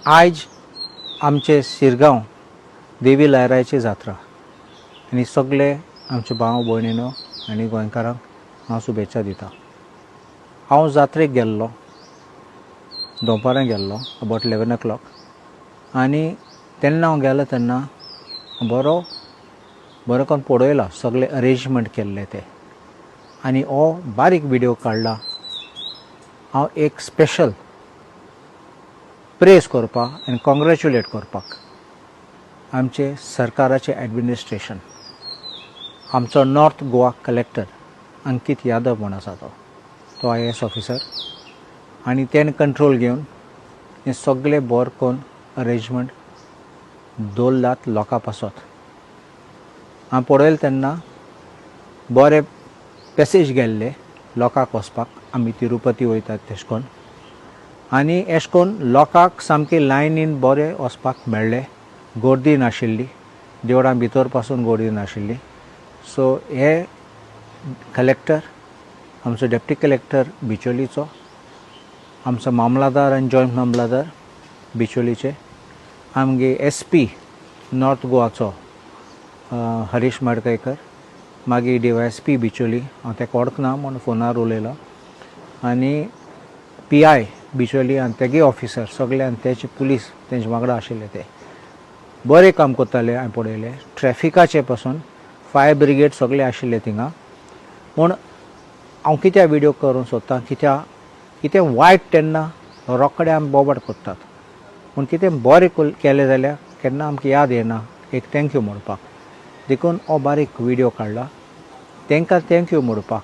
आयज आमचे शिरगांव देवी लहराची जात्रा आनी सगळे आमचे भाव भयणीनो आनी गोंयकारांक हांव शुभेच्छा दिता। हांव जात्रेक गेल्लो, दनपारां गेल्लो अबावट 11 o'clock आनी तेन्ना हांव गेलो तेन्ना बरो करून पळयला सगळे अरेंजमेंट केल्ले ते आनी हो बारीक व्हिडिओ काडला। हांव एक स्पेशल प्रेज करपाक आनी कॉंग्रेच्युलेट करपाक आमचे सरकाराचे एडमिनिस्ट्रेशन, आमचो नॉर्थ गोवा कलेक्टर अंकीत यादव म्हूण आसा तो IAS ऑफिसर आनी तेणें कंट्रोल घेवन हे सगळे बरें करून अरेंजमेंट दवरलात लोकां पासत। हांव पळयलें तेन्ना बरे पॅसेज गेल्ले लोकांक वचपाक, आमी तिरुपती वयतात तेश कोन आनी एश कोन लोकांक सामकी लायनीन बरें वचपाक मेळ्ळें, गर्दी नाशिल्ली, देवळां भितर पासून गर्दी नाशिल्ली। सो हे कलेक्टर, आमचो डेप्टी कलेक्टर बिचोलीचो, आमचो मामलादार आनी जॉयंट मामलादार बिचोलीचे, आमगे SP नॉर्थ गोवाचो हरीश माडकयकर, मागीर DYSP बिचोली, हांव तेका वळखना म्हूण फोनार उलयलो, आनी PI बिचोली आनी तेगे ऑफिसर सगळे आनी तेचे पुलीस तेंचे वांगडा आशिल्ले ते बरें काम करताले। हांवें पळयलें ट्रॅफिकाचे पासून फायर ब्रिगेड सगळे आशिल्ले थिंगा। पूण हांव कित्याक व्हिडिओ करूंक सोदतां, कितें वायट तेन्ना रोखडे आमी बोबाट करतात, पूण कितें बरें केलें जाल्यार केन्ना आमकां याद येना एक थँक्यू म्हणपाक। देखून हो बारीक व्हिडिओ काडला, तांकां थँक्यू म्हणपाक,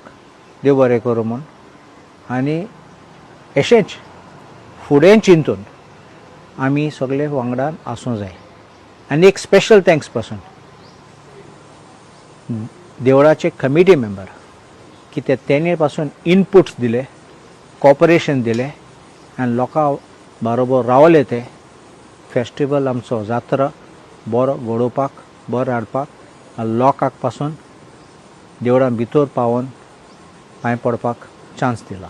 देव बरें करूं म्हूण। आनी अशेंच फुडें चिंतून आमी सगळे वांगडान आसूं जाय। आनी एक स्पेशल थँक्स पासून देवळाचे कमिटी मेंबर, कितें तेणे पासून इनपुट्स दिले, कॉपरेशन दिलें आनी लोकां बरोबर रावले ते फेस्टिवल आमचो जात्रा बरो घडोवपाक, बरो हाडपाक आनी लोकांक पासून देवळां भितर पावोन पांय पडपाक चान्स दिला।